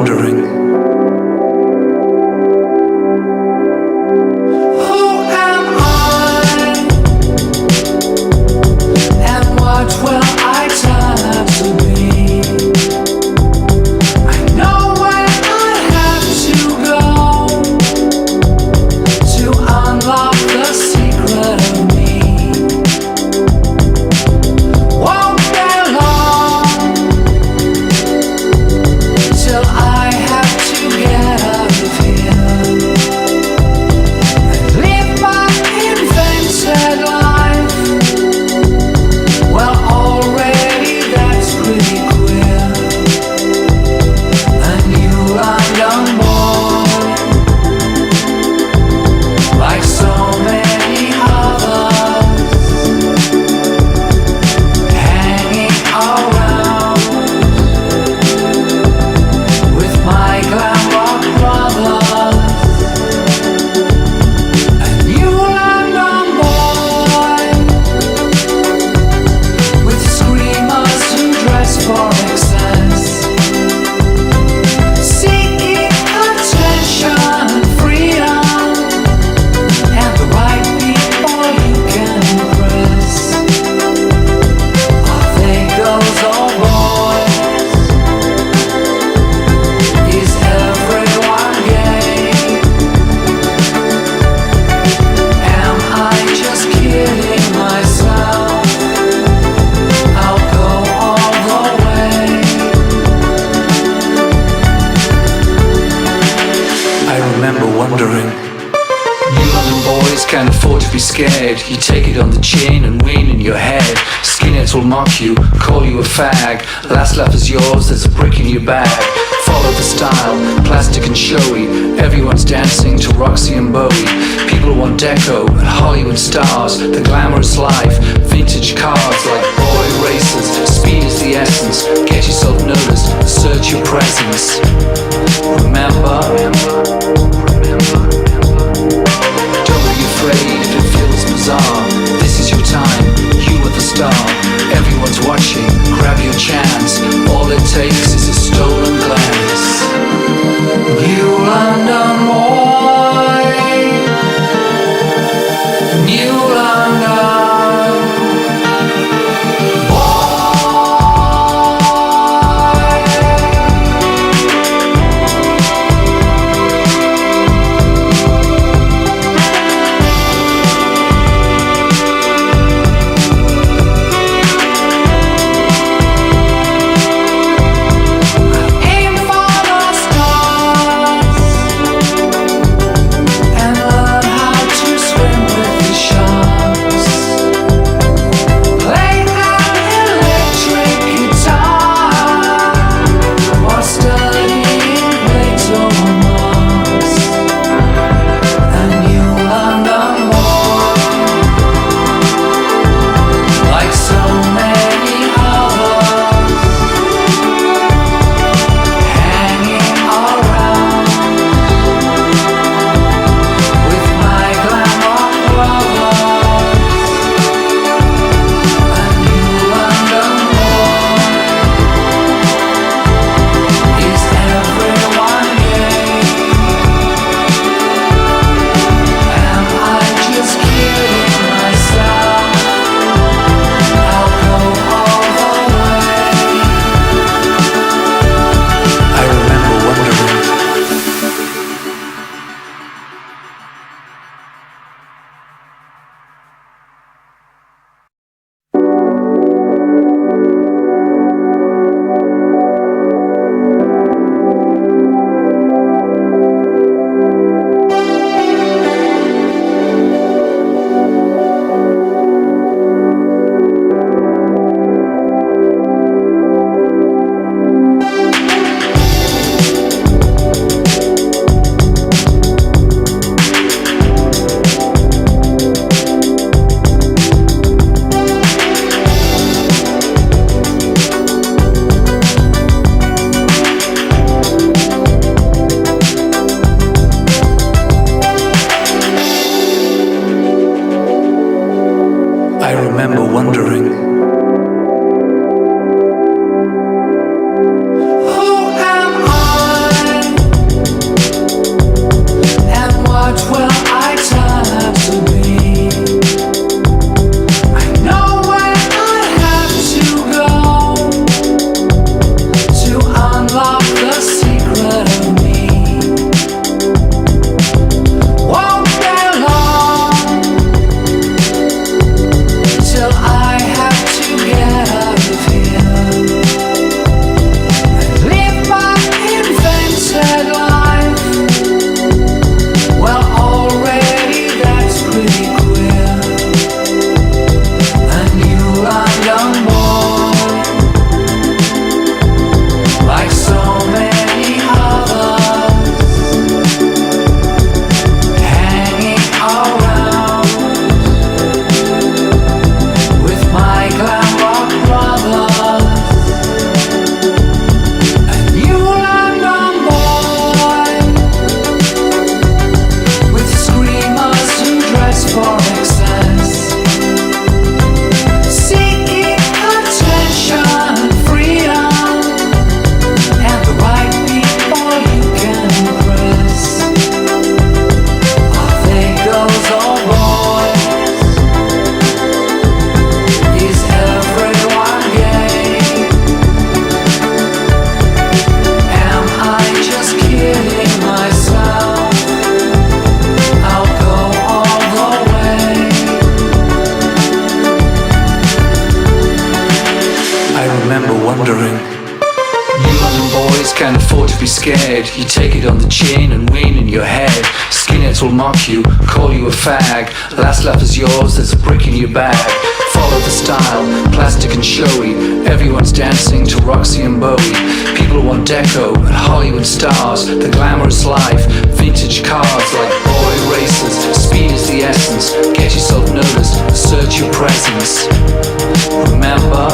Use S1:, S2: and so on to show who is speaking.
S1: wondering. Can't afford to be scared. You take it on the chin and win in your head. Skinheads will mock you, call you a fag. Last laugh is yours, there's a brick in your bag. Follow the style, plastic and showy. Everyone's dancing to Roxy and Bowie. People want deco and Hollywood stars. The glamorous life, vintage cars like boy races. Speed is the essence, get yourself noticed, assert your presence. Remember. If it feels bizarre, this is your time, you are the star. Everyone's watching, grab your chance. All it takes is a stolen glance. New London boy, New London. scared. You take it on the chin and win in your head. Skinheads will mock you, call you a fag. Last laugh is yours, there's a brick in your bag. Follow the style, plastic and showy. Everyone's dancing to Roxy and Bowie. People want deco and Hollywood stars. The glamorous life, vintage cars like boy racers. Speed is the essence, get yourself noticed, assert your presence. Remember.